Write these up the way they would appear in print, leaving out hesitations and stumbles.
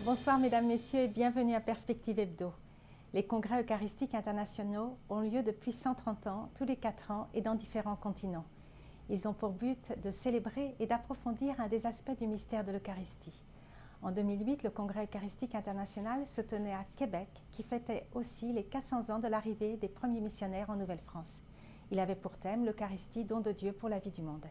Bonsoir mesdames, messieurs et bienvenue à Perspective Hebdo. Les congrès eucharistiques internationaux ont lieu depuis 130 ans, tous les 4 ans et dans différents continents. Ils ont pour but de célébrer et d'approfondir un des aspects du mystère de l'Eucharistie. En 2008, le congrès eucharistique international se tenait à Québec, qui fêtait aussi les 400 ans de l'arrivée des premiers missionnaires en Nouvelle-France. Il avait pour thème l'Eucharistie, don de Dieu pour la vie du monde.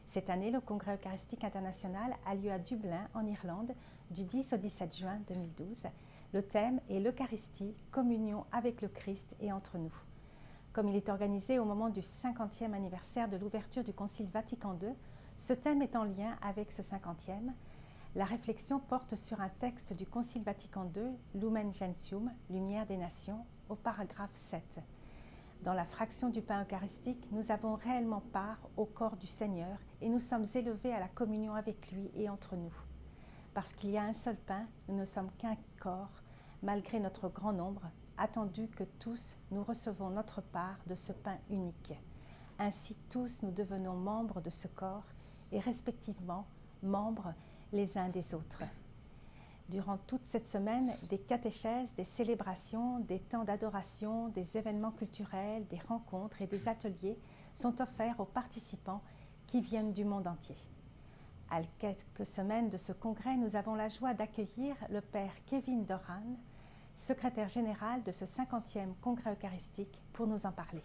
Cette année, le congrès eucharistique international a lieu à Dublin, en Irlande, du 10 au 17 juin 2012. Le thème est l'Eucharistie, communion avec le Christ et entre nous. Comme il est organisé au moment du 50e anniversaire de l'ouverture du Concile Vatican II, ce thème est en lien avec ce 50e. La réflexion porte sur un texte du Concile Vatican II, Lumen Gentium, Lumière des Nations, au paragraphe 7. Dans la fraction du pain eucharistique, nous avons réellement part au corps du Seigneur et nous sommes élevés à la communion avec lui et entre nous. Parce qu'il y a un seul pain, nous ne sommes qu'un corps, malgré notre grand nombre, attendu que tous nous recevons notre part de ce pain unique. Ainsi tous nous devenons membres de ce corps et respectivement membres les uns des autres. Durant toute cette semaine, des catéchèses, des célébrations, des temps d'adoration, des événements culturels, des rencontres et des ateliers sont offerts aux participants qui viennent du monde entier. À quelques semaines de ce congrès, nous avons la joie d'accueillir le Père Kevin Doran, secrétaire général de ce 50e congrès eucharistique, pour nous en parler.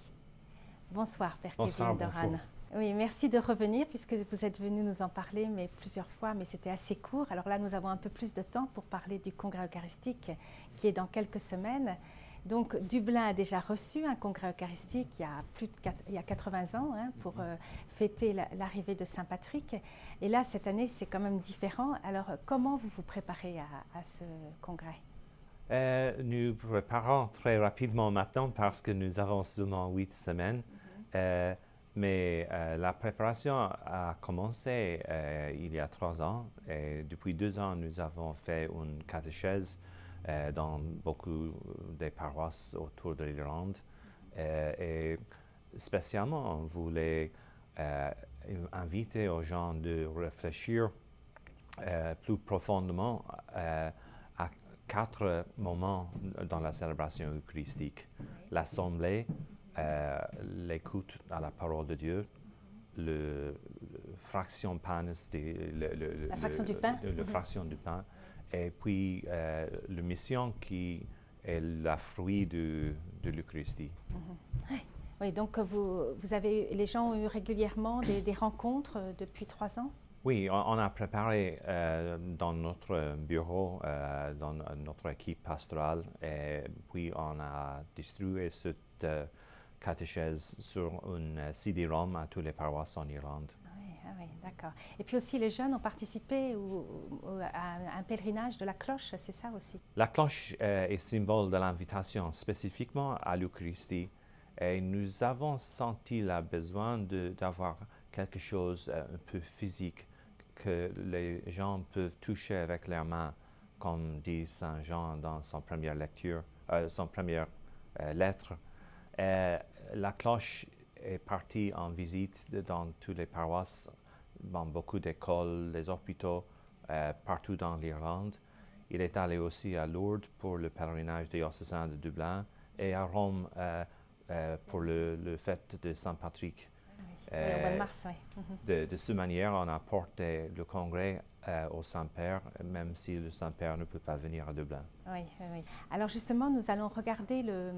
Bonsoir, Père Kevin Doran. Bonjour. Oui, merci de revenir puisque vous êtes venu nous en parler plusieurs fois, mais c'était assez court. Alors là, nous avons un peu plus de temps pour parler du congrès eucharistique qui est dans quelques semaines. Donc, Dublin a déjà reçu un congrès eucharistique il y a 80 ans pour fêter l'arrivée de Saint Patrick. Et là, cette année, c'est quand même différent. Alors, comment vous vous préparez à ce congrès? Nous préparons très rapidement maintenant parce que nous avons seulement 8 semaines. Mais la préparation a commencé il y a 3 ans. Et depuis 2 ans, nous avons fait une catéchèse dans beaucoup des paroisses autour de l'Irlande. Et spécialement, on voulait inviter aux gens de réfléchir plus profondément à 4 moments dans la célébration eucharistique. L'assemblée, l'écoute à la parole de Dieu, la fraction panis, la fraction du pain, fraction du pain, et puis la mission qui est le fruit de l'Eucharistie. Oui, donc les gens ont eu régulièrement des rencontres depuis 3 ans? Oui, on a préparé dans notre bureau, dans notre équipe pastorale, et puis on a distribué cette catéchèse sur une CD-ROM à toutes les paroisses en Irlande. Oui, d'accord. Et puis aussi, les jeunes ont participé à un pèlerinage de la cloche, c'est ça aussi? La cloche est symbole de l'invitation spécifiquement à l'Eucharistie, et nous avons senti le besoin d'avoir quelque chose un peu physique que les gens peuvent toucher avec leurs mains, comme dit Saint Jean dans son première lecture, son première lettre. La cloche est partie en visite dans toutes les paroisses, dans beaucoup d'écoles, les hôpitaux, partout dans l'Irlande. Il est allé aussi à Lourdes pour le pèlerinage diocésain de Dublin et à Rome pour le fête de Saint Patrick. Oui, au mois de mars, oui. De cette manière, on apporte le congrès au Saint-Père, même si le Saint-Père ne peut pas venir à Dublin. Oui. Alors justement, nous allons regarder le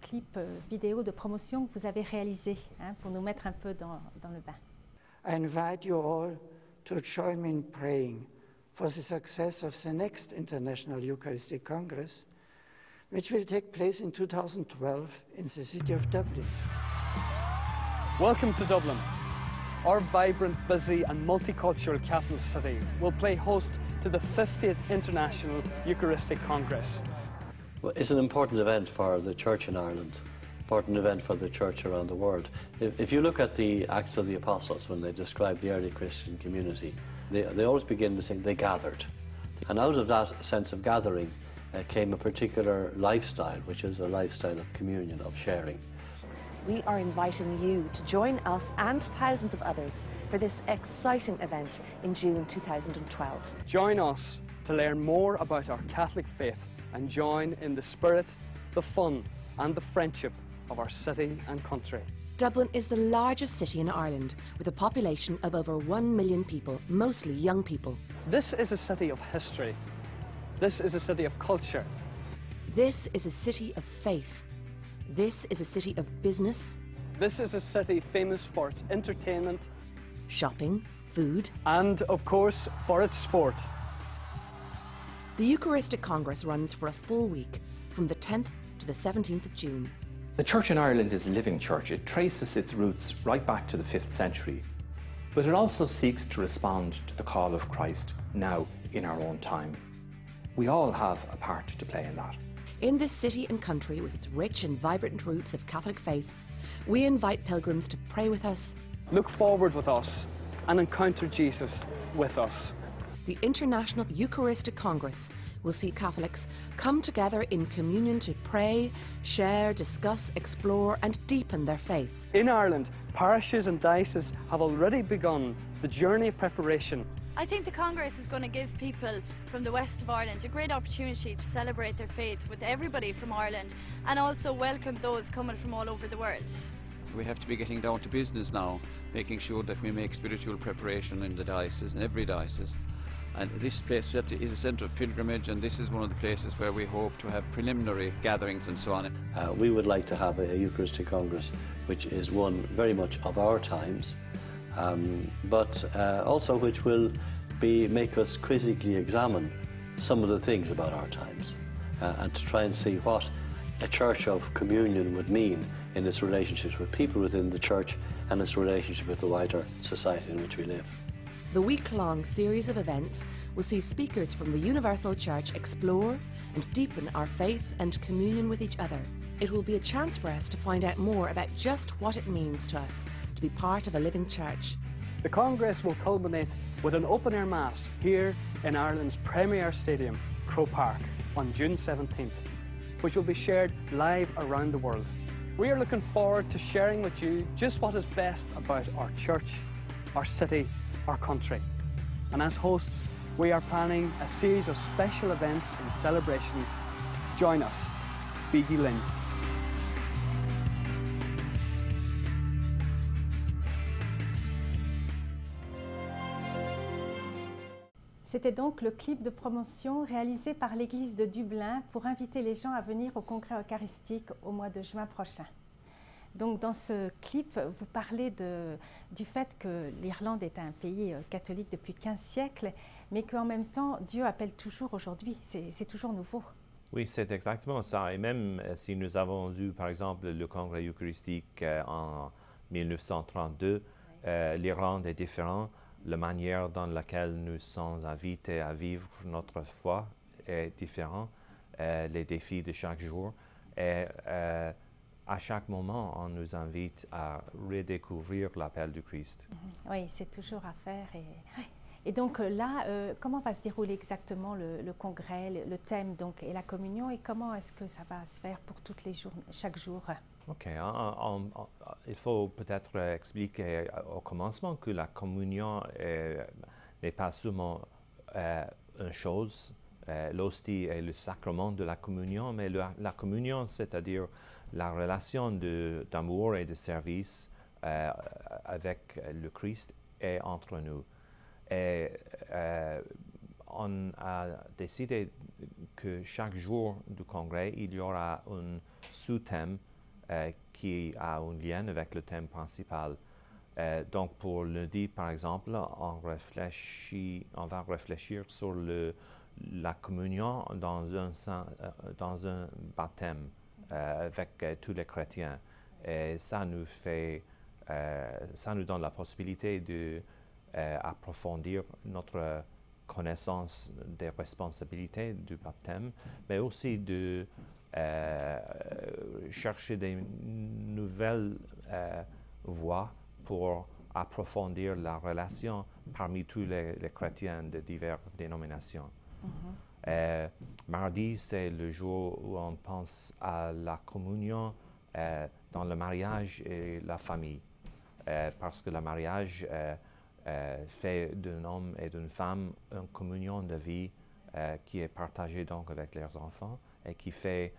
clip vidéo de promotion que vous avez réalisé pour nous mettre un peu dans le bain. I invite you all to join me in praying for the success of the next International Eucharistic Congress, which will take place in 2012 in the city of Dublin. Welcome to Dublin. Our vibrant, busy and multicultural capital city will play host to the 50th International Eucharistic Congress. Well, it's an important event for the Church in Ireland, important event for the Church around the world. If you look at the Acts of the Apostles, when they describe the early Christian community, they always begin with saying they gathered. And out of that sense of gathering came a particular lifestyle, which is a lifestyle of communion, of sharing. We are inviting you to join us and thousands of others for this exciting event in June 2012. Join us to learn more about our Catholic faith and join in the spirit, the fun and the friendship of our city and country. Dublin is the largest city in Ireland, with a population of over 1 million people, mostly young people. This is a city of history. This is a city of culture. This is a city of faith. This is a city of business, This is a city famous for its entertainment shopping, food. and, of course, for its sport. The Eucharistic Congress runs for a full week, from the 10th to the 17th of June. The Church in Ireland is a living church. It traces its roots right back to the 5th century. But it also seeks to respond to the call of Christ now in our own time. We all have a part to play in that. In this city and country, with its rich and vibrant roots of Catholic faith, we invite pilgrims to pray with us. Look forward with us and encounter Jesus with us. The International Eucharistic Congress will see Catholics come together in communion to pray, share, discuss, explore and deepen their faith. In Ireland, parishes and dioceses have already begun the journey of preparation. I think the Congress is going to give people from the west of Ireland a great opportunity to celebrate their faith with everybody from Ireland and also welcome those coming from all over the world. We have to be getting down to business now, making sure that we make spiritual preparation in the diocese, in every diocese. And this place is a centre of pilgrimage, and this is one of the places where we hope to have preliminary gatherings and so on. We would like to have a Eucharistic Congress which is one very much of our times, but also which will make us critically examine some of the things about our times and to try and see what a church of communion would mean in its relationships with people within the church and its relationship with the wider society in which we live. The week-long series of events will see speakers from the Universal Church explore and deepen our faith and communion with each other. It will be a chance for us to find out more about just what it means to us to be part of a living church. The Congress will culminate with an open-air Mass here in Ireland's premier stadium, Croke Park, on June 17th, which will be shared live around the world. We are looking forward to sharing with you just what is best about our church, our city, our country. And as hosts, we are planning a series of special events and celebrations. Join us. Biggie Lynn. C'était donc le clip de promotion réalisé par l'église de Dublin pour inviter les gens à venir au congrès eucharistique au mois de juin prochain. Donc dans ce clip, vous parlez du fait que l'Irlande est un pays catholique depuis 15 siècles, mais qu'en même temps, Dieu appelle toujours aujourd'hui, c'est toujours nouveau. Oui, c'est exactement ça. Et même si nous avons eu, par exemple, le congrès eucharistique en 1932, l'Irlande est différente. La manière dans laquelle nous sommes invités à vivre notre foi est différente. Les défis de chaque jour. Et à chaque moment, on nous invite à redécouvrir l'appel du Christ. Oui, c'est toujours à faire. Et donc là, comment va se dérouler exactement le congrès, le thème donc, et la communion, et comment est-ce que ça va se faire pour toutes les jours, chaque jour? OK. Il faut peut-être expliquer au commencement que la communion n'est pas seulement une chose. L'hostie est le sacrement de la communion, mais la communion, c'est-à-dire la relation d'amour et de service avec le Christ est entre nous. Et on a décidé que chaque jour du congrès, il y aura un sous-thème qui a un lien avec le thème principal. Donc pour lundi, par exemple, on va réfléchir sur la communion dans un baptême avec tous les chrétiens. Et ça nous donne la possibilité d'approfondir notre connaissance des responsabilités du baptême, mais aussi de chercher des nouvelles voies pour approfondir la relation parmi tous les chrétiens de diverses dénominations. Mardi, c'est le jour où on pense à la communion dans le mariage et la famille, parce que le mariage fait d'un homme et d'une femme une communion de vie qui est partagé donc avec leurs enfants et qui fait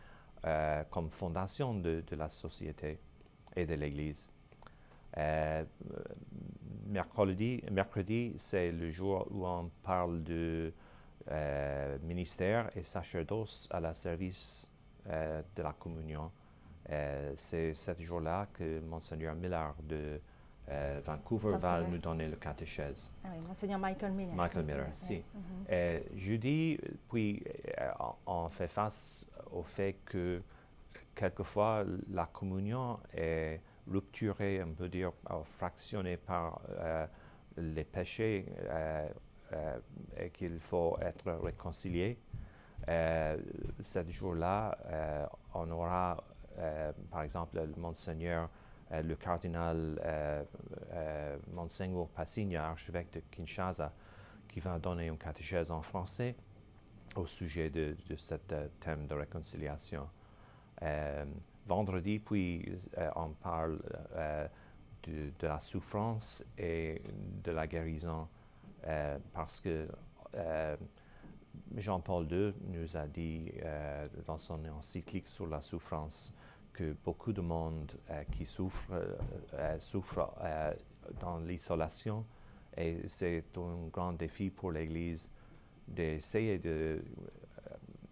comme fondation de la société et de l'Église. Mercredi, c'est le jour où on parle de ministère et sacerdoce à la service de la communion. C'est ce jour-là que Monseigneur Miller de Vancouver va nous donner le catéchèse. Ah oui, Monseigneur Michael Miller. Michael Miller, si. Jeudi, puis on fait face au fait que quelquefois la communion est rupturée, on peut dire, fractionnée par les péchés et qu'il faut être réconcilié. Ce jour-là, on aura, par exemple, le Monseigneur, le cardinal Monseigneur Passigna, archevêque de Kinshasa, qui va donner une catéchèse en français au sujet de ce thème de réconciliation. Vendredi, puis on parle de la souffrance et de la guérison, parce que Jean-Paul II nous a dit dans son encyclique sur la souffrance que beaucoup de monde qui souffre dans l'isolation, et c'est un grand défi pour l'Église d'essayer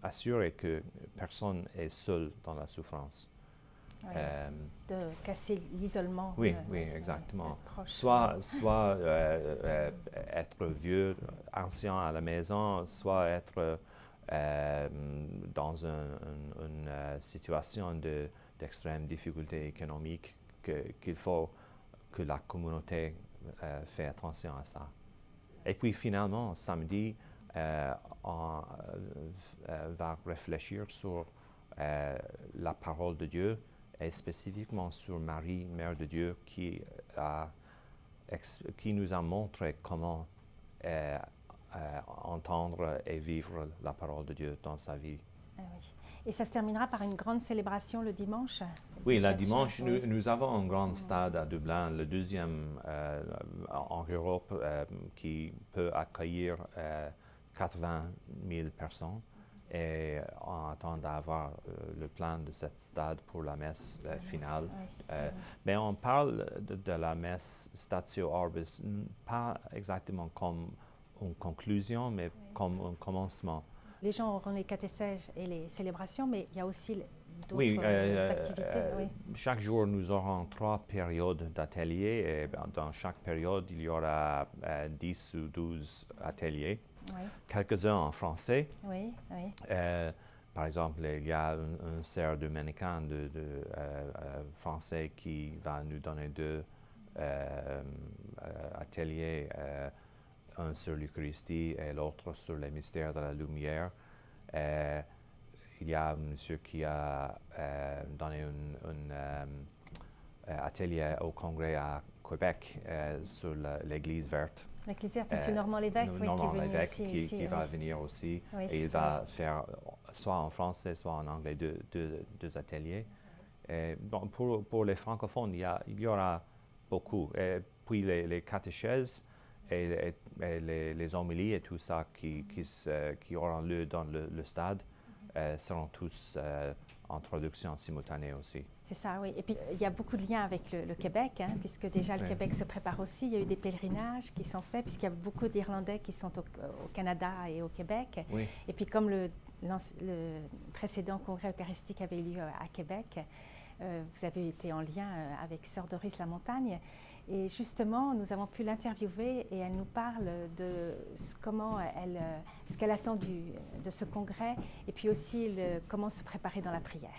d'assurer que personne est seul dans la souffrance. Oui, de casser l'isolement. Oui, exactement. Soit être vieux, ancien à la maison, soit être dans une situation d'extrême difficulté économique, qu'il faut que la communauté fait attention à ça. Et puis finalement, samedi, on va réfléchir sur la parole de Dieu, et spécifiquement sur Marie, Mère de Dieu, qui nous a montré comment entendre et vivre la parole de Dieu dans sa vie. Ah oui. Et ça se terminera par une grande célébration le dimanche? Oui, le dimanche, nous avons un grand stade à Dublin, le deuxième en Europe, qui peut accueillir 80 000 personnes. Et on attend d'avoir le plan de ce stade pour la messe finale. Mais on parle de la messe Statio Orbis, pas exactement comme une conclusion, mais comme un commencement. Les gens auront les catéchèses et les célébrations, mais il y a aussi d'autres activités. Chaque jour, nous aurons 3 périodes d'ateliers, et dans chaque période, il y aura 10 ou 12 ateliers. Oui. Quelques-uns en français. Oui. Par exemple, il y a un sœur dominicain de français qui va nous donner 2 ateliers, un sur l'Eucharistie et l'autre sur les mystères de la lumière. Il y a un monsieur qui a donné un atelier au Congrès à Québec sur l'Église verte. L'Église verte, M. Normand Lévesque, qui va venir aussi. Et il va faire soit en français, soit en anglais, deux ateliers. Et bon, pour les francophones, il y aura beaucoup. Et puis les catéchèses et les homélies et tout ça qui auront lieu dans le stade seront tous en traduction simultanée aussi. C'est ça, oui. Et puis, il y a beaucoup de liens avec le Québec, puisque déjà le Québec se prépare aussi. Il y a eu des pèlerinages qui sont faits, puisqu'il y a beaucoup d'Irlandais qui sont au Canada et au Québec. Oui. Et puis, comme le précédent congrès eucharistique avait eu lieu à Québec, vous avez été en lien avec Sœur Doris Lamontagne. Et justement, nous avons pu l'interviewer et elle nous parle de ce qu'elle attend de ce congrès et puis aussi comment se préparer dans la prière.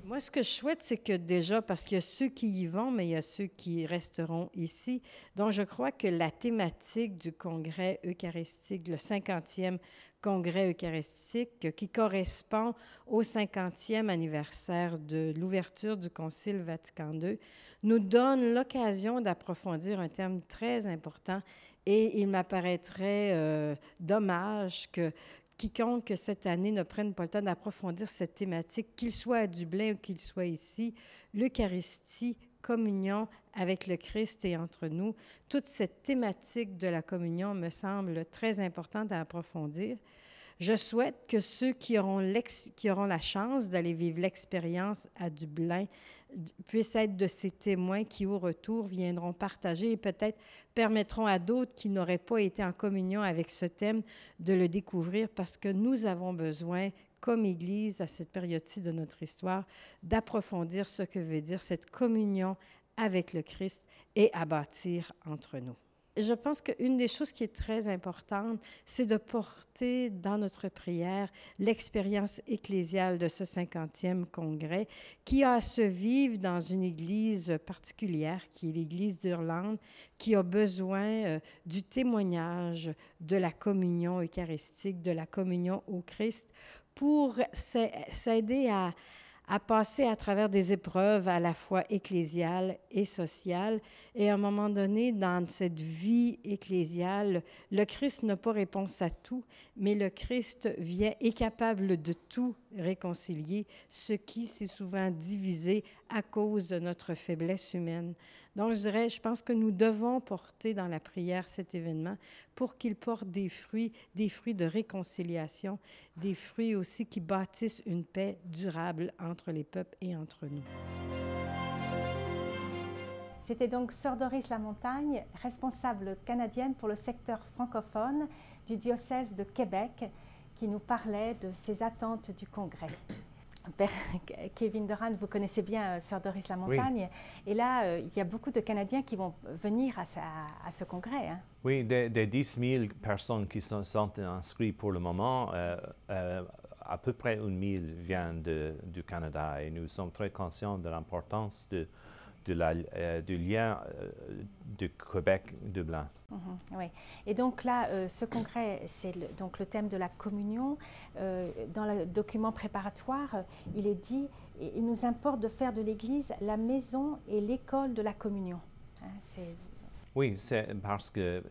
Moi, ce que je souhaite, c'est que déjà, parce qu'il y a ceux qui y vont, mais il y a ceux qui resteront ici. Donc, je crois que la thématique du congrès eucharistique, le 50e congrès eucharistique, qui correspond au 50e anniversaire de l'ouverture du Concile Vatican II, nous donne l'occasion d'approfondir un thème très important et il m'apparaîtrait dommage que quiconque cette année ne prenne pas le temps d'approfondir cette thématique, qu'il soit à Dublin ou qu'il soit ici, l'Eucharistie, communion avec le Christ et entre nous. Toute cette thématique de la communion me semble très importante à approfondir. Je souhaite que ceux qui auront la chance d'aller vivre l'expérience à Dublin puissent être de ces témoins qui, au retour, viendront partager et peut-être permettront à d'autres qui n'auraient pas été en communion avec ce thème de le découvrir, parce que nous avons besoin, comme Église, à cette période-ci de notre histoire, d'approfondir ce que veut dire cette communion avec le Christ et à bâtir entre nous. Je pense qu'une des choses qui est très importante, c'est de porter dans notre prière l'expérience ecclésiale de ce 50e congrès qui a à se vivre dans une église particulière, qui est l'église d'Irlande, qui a besoin du témoignage de la communion eucharistique, de la communion au Christ, pour s'aider à passer à travers des épreuves à la fois ecclésiales et sociales. Et à un moment donné, dans cette vie ecclésiale, le Christ n'a pas réponse à tout, mais le Christ est capable de tout réconcilier, ce qui s'est souvent divisé à cause de notre faiblesse humaine. Donc, je pense que nous devons porter dans la prière cet événement pour qu'il porte des fruits de réconciliation, des fruits aussi qui bâtissent une paix durable entre les peuples et entre nous. C'était donc Sœur Doris Lamontagne, responsable canadienne pour le secteur francophone du diocèse de Québec, qui nous parlait de ses attentes du congrès. Père Kevin Doran, vous connaissez bien Sœur Doris Lamontagne, oui. Et là, il y a beaucoup de Canadiens qui vont venir à ce congrès. Hein. Oui, des 10 000 personnes qui sont inscrites pour le moment, à peu près 1 000 viennent du Canada, et nous sommes très conscients de l'importance du lien de Québec-Dublin. Oui. Et donc là, ce congrès, c'est donc le thème de la communion. Dans le document préparatoire, il est dit « Il nous importe de faire de l'Église la maison et l'école de la communion ». Hein, oui, c'est parce que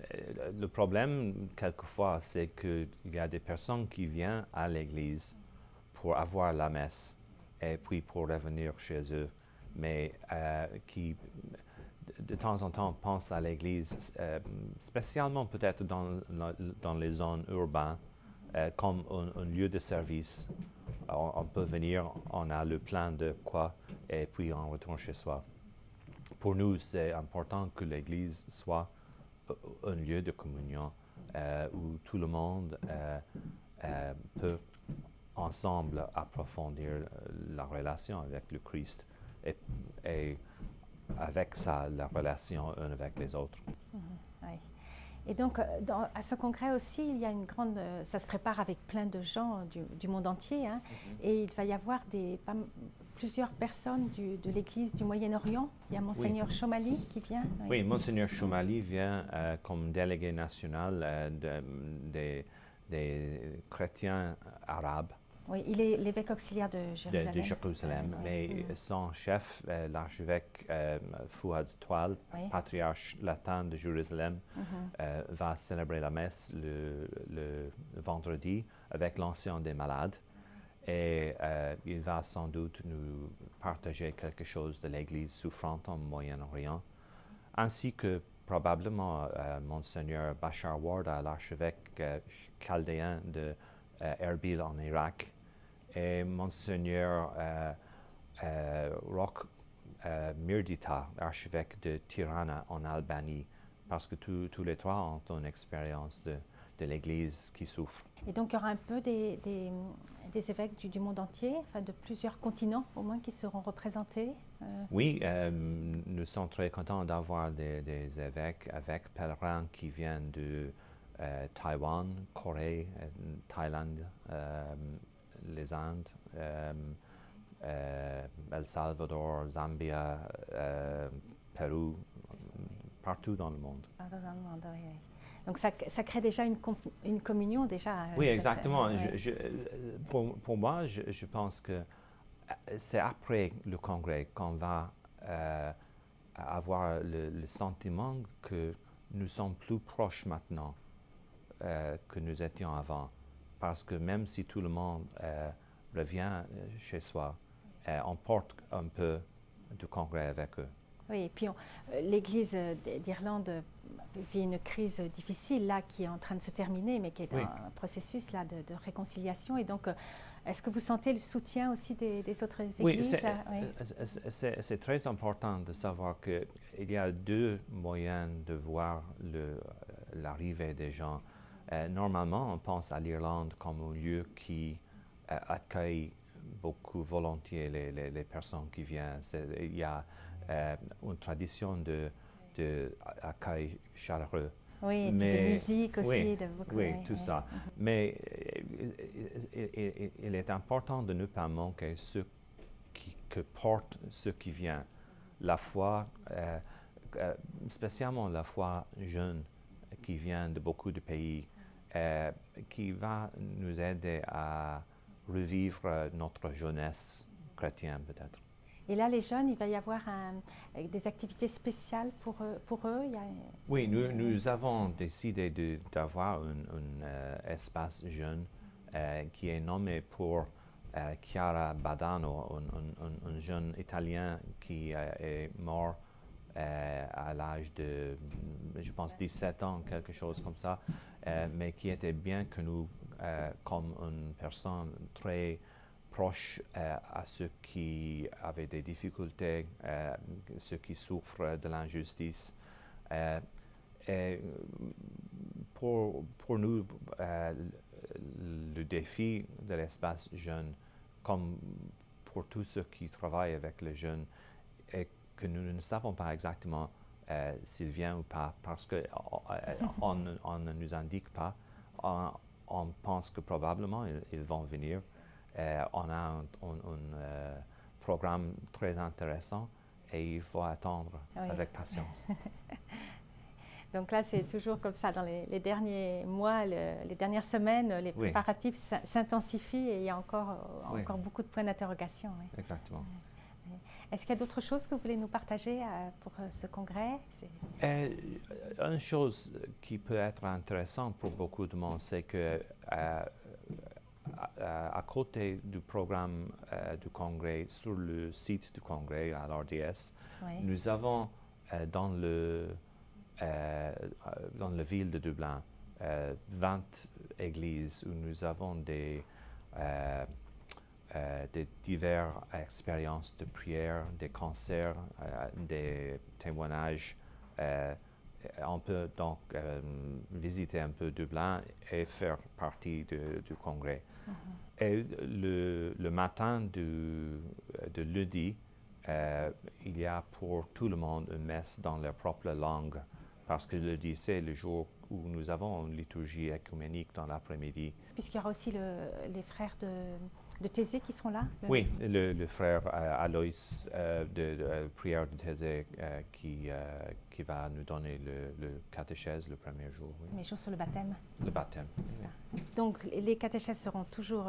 le problème, quelquefois, c'est qu'il y a des personnes qui viennent à l'Église pour avoir la messe et puis pour revenir chez eux, mais qui de temps en temps pensent à l'Église, spécialement peut-être dans les zones urbaines, comme un lieu de service. On peut venir, on a le plein de quoi, et puis on retourne chez soi. Pour nous, c'est important que l'Église soit un lieu de communion où tout le monde peut ensemble approfondir la relation avec le Christ et avec ça, la relation un avec les autres. Oui. Et donc, à ce congrès aussi, il y a une grande... ça se prépare avec plein de gens du monde entier, hein, et il va y avoir plusieurs personnes de l'Église du Moyen-Orient. Il y a Monseigneur Chomali qui vient. Oui, Monseigneur Chomali vient comme délégué national des chrétiens arabes. Oui, il est l'évêque auxiliaire de Jérusalem. De Jérusalem, mais son chef, l'archevêque Fouad Toual, patriarche latin de Jérusalem, va célébrer la messe le vendredi avec l'ancien des malades. Et il va sans doute nous partager quelque chose de l'Église souffrante en Moyen-Orient, ainsi que probablement Monseigneur Bashar Warda, l'archevêque chaldéen de Erbil en Irak, et Monseigneur Roch Mirdita, archevêque de Tirana en Albanie, parce que tous les trois ont une expérience de l'Église qui souffre. Et donc il y aura un peu des évêques du monde entier, enfin de plusieurs continents au moins, qui seront représentés. Oui, nous sommes très contents d'avoir des évêques avec pèlerins qui viennent de Taïwan, Corée, Thaïlande, les Indes, El Salvador, Zambia, Pérou, partout dans le monde. Partout dans le monde, oui. Donc ça crée déjà une communion déjà. Oui, exactement. Pour moi, je pense que c'est après le congrès qu'on va avoir le sentiment que nous sommes plus proches maintenant que nous étions avant. Parce que même si tout le monde revient chez soi, on porte un peu du congrès avec eux. Oui, et puis l'Église d'Irlande vit une crise difficile là qui est en train de se terminer, mais qui est un processus là de réconciliation. Et donc, est-ce que vous sentez le soutien aussi des autres églises? C'est très important de savoir qu'il y a deux moyens de voir l'arrivée des gens. Normalement, on pense à l'Irlande comme un lieu qui accueille beaucoup volontiers les personnes qui viennent. Il y a une tradition d'accueil chaleureux. Oui, et puis de musique aussi. De beaucoup, oui, tout ça. Mais il est important de ne pas manquer ce que portent ceux qui viennent. La foi, spécialement la foi jeune qui vient de beaucoup de pays, qui va nous aider à revivre notre jeunesse chrétienne peut-être. Et là, les jeunes, il va y avoir des activités spéciales pour eux? Oui, nous avons décidé d'avoir un espace jeune qui est nommé pour Chiara Badano, un jeune Italien qui est mort à l'âge de, je pense, 17 ans, quelque chose comme ça, mais qui était bien connu comme une personne très proche à ceux qui avaient des difficultés, ceux qui souffrent de l'injustice. Et pour nous, le défi de l'espace jeune, comme pour tous ceux qui travaillent avec les jeunes, est que nous ne savons pas exactement s'ils viennent ou pas, parce qu'on ne nous indique pas. On pense que probablement ils vont venir. On a un programme très intéressant et il faut attendre avec patience. Donc là, c'est toujours comme ça. Dans les derniers mois, les dernières semaines, les préparatifs s'intensifient et il y a encore beaucoup de points d'interrogation. Oui. Exactement. Est-ce qu'il y a d'autres choses que vous voulez nous partager pour ce congrès? Une chose qui peut être intéressante pour beaucoup de monde, c'est que à côté du programme du congrès, sur le site du congrès à l'RDS, nous avons dans la ville de Dublin 20 églises où nous avons des diverses expériences de prière, des concerts, des témoignages. On peut donc visiter un peu Dublin et faire partie du congrès. Et le matin de lundi, il y a pour tout le monde une messe dans leur propre langue, parce que lundi, c'est le jour où nous avons une liturgie œcuménique dans l'après-midi. Puisqu'il y aura aussi les frères de Thésée qui seront là? Oui, le frère Alois de prière de Thésée qui va nous donner le catéchèse le premier jour. Oui. Les jours sur le baptême? Le baptême. Oui. Donc les catéchèses seront toujours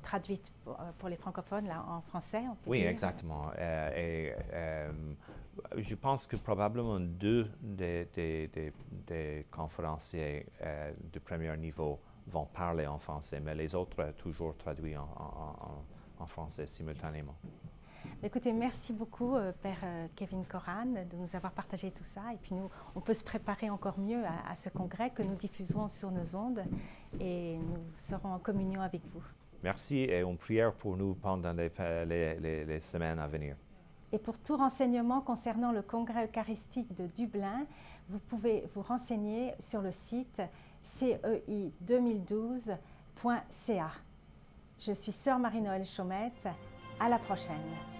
traduites pour les francophones là, en français? On peut dire. Exactement. Et je pense que probablement deux des conférenciers de premier niveau vont parler en français, mais les autres toujours traduits en français simultanément. Écoutez, merci beaucoup, Père Kevin Coran, de nous avoir partagé tout ça. Et puis nous, on peut se préparer encore mieux à ce congrès que nous diffuserons sur nos ondes et nous serons en communion avec vous. Merci et une prière pour nous pendant les semaines à venir. Et pour tout renseignement concernant le congrès eucharistique de Dublin, vous pouvez vous renseigner sur le site CEI2012.ca. Je suis Sœur Marie-Noël Chaumette. À la prochaine.